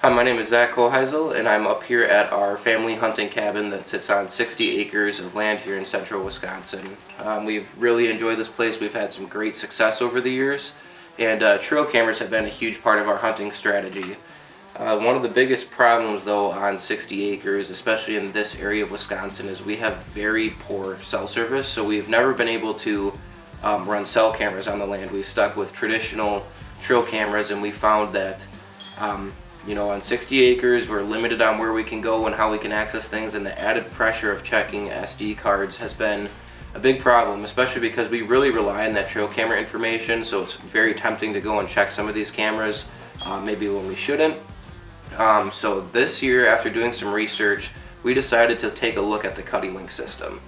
Hi, my name is Hoheisel, and I'm up here at our family hunting cabin that sits on 60 acres of land here in Central Wisconsin. We've really enjoyed this place. We've had some great success over the years, and trail cameras have been a huge part of our hunting strategy. One of the biggest problems, though, on 60 acres, especially in this area of Wisconsin, is we have very poor cell service, so we've never been able to run cell cameras on the land. We've stuck with traditional trail cameras, and we found that on 60 acres, we're limited on where we can go and how we can access things, and the added pressure of checking SD cards has been a big problem, especially because we really rely on that trail camera information, so it's very tempting to go and check some of these cameras, maybe when we shouldn't. So this year, after doing some research, we decided to take a look at the CuddeLink system.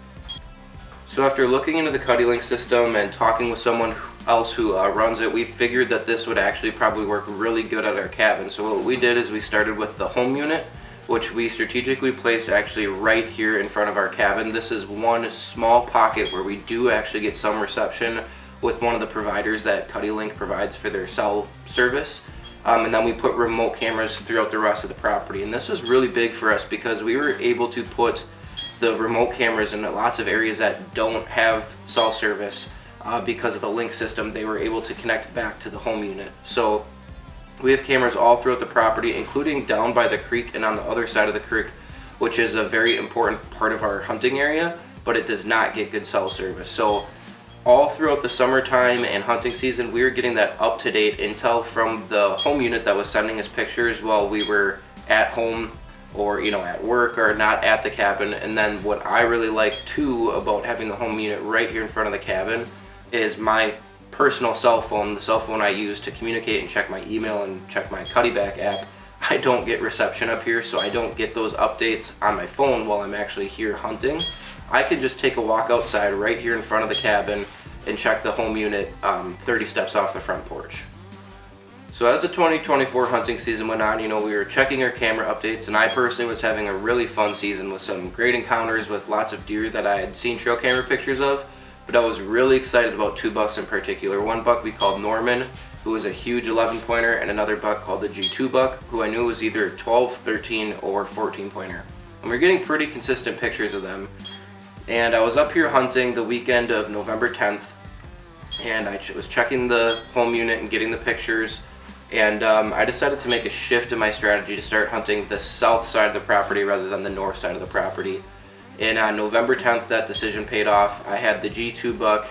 So after looking into the CuddeLink system and talking with someone else who runs it, we figured that this would actually probably work really good at our cabin. So what we did is we started with the home unit, which we strategically placed actually right here in front of our cabin. This is one small pocket where we do actually get some reception with one of the providers that CuddeLink provides for their cell service. And then we put remote cameras throughout the rest of the property. And this was really big for us because we were able to put the remote cameras in lots of areas that don't have cell service. Because of the link system, they were able to connect back to the home unit. So we have cameras all throughout the property, including down by the creek and on the other side of the creek, which is a very important part of our hunting area, but it does not get good cell service. So all throughout the summertime and hunting season, we were getting that up-to-date intel from the home unit that was sending us pictures while we were at home or at work or not at the cabin. And then what I really like too about having the home unit right here in front of the cabin is my personal cell phone, the cell phone I use to communicate and check my email and check my Cuddeback app. I don't get reception up here, so I don't get those updates on my phone while I'm actually here hunting. I can just take a walk outside right here in front of the cabin and check the home unit 30 steps off the front porch. So as the 2024 hunting season went on, we were checking our camera updates, and I personally was having a really fun season with some great encounters with lots of deer that I had seen trail camera pictures of. But I was really excited about two bucks in particular. One buck we called Norman, who was a huge 11-pointer, and another buck called the G2 buck, who I knew was either 12, 13, or 14-pointer. And we were getting pretty consistent pictures of them. And I was up here hunting the weekend of November 10th, and I was checking the home unit and getting the pictures, and I decided to make a shift in my strategy to start hunting the south side of the property rather than the north side of the property. And on November 10th, that decision paid off. I had the G2 buck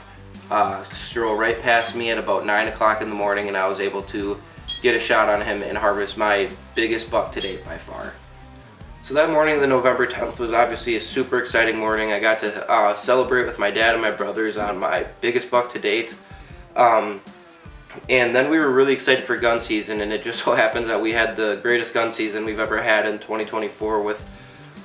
stroll right past me at about 9 o'clock in the morning, and I was able to get a shot on him and harvest my biggest buck to date by far. So that morning, the November 10th, was obviously a super exciting morning. I got to celebrate with my dad and my brothers on my biggest buck to date. And then we were really excited for gun season, and it just so happens that we had the greatest gun season we've ever had in 2024 with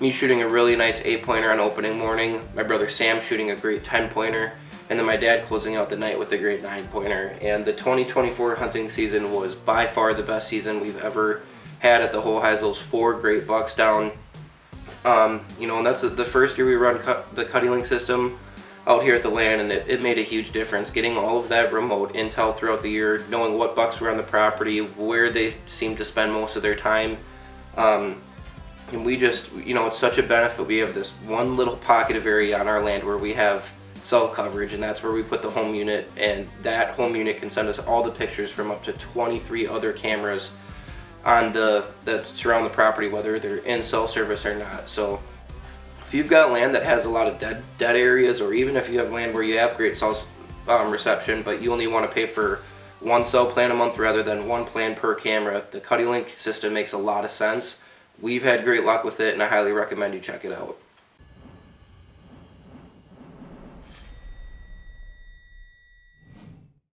me shooting a really nice 8-pointer on opening morning, my brother Sam shooting a great 10-pointer, and then my dad closing out the night with a great 9-pointer. And the 2024 hunting season was by far the best season we've ever had at the Hoheisels. 4 great bucks down. And that's the first year we run the CuddeLink system out here at the land, and it made a huge difference. Getting all of that remote intel throughout the year, knowing what bucks were on the property, where they seemed to spend most of their time. And we just, it's such a benefit. We have this one little pocket of area on our land where we have cell coverage, and that's where we put the home unit, and that home unit can send us all the pictures from up to 23 other cameras on that surround the property, whether they're in cell service or not. So if you've got land that has a lot of dead areas, or even if you have land where you have great cell reception, but you only want to pay for one cell plan a month rather than one plan per camera, the CuddeLink system makes a lot of sense. We've had great luck with it, and I highly recommend you check it out.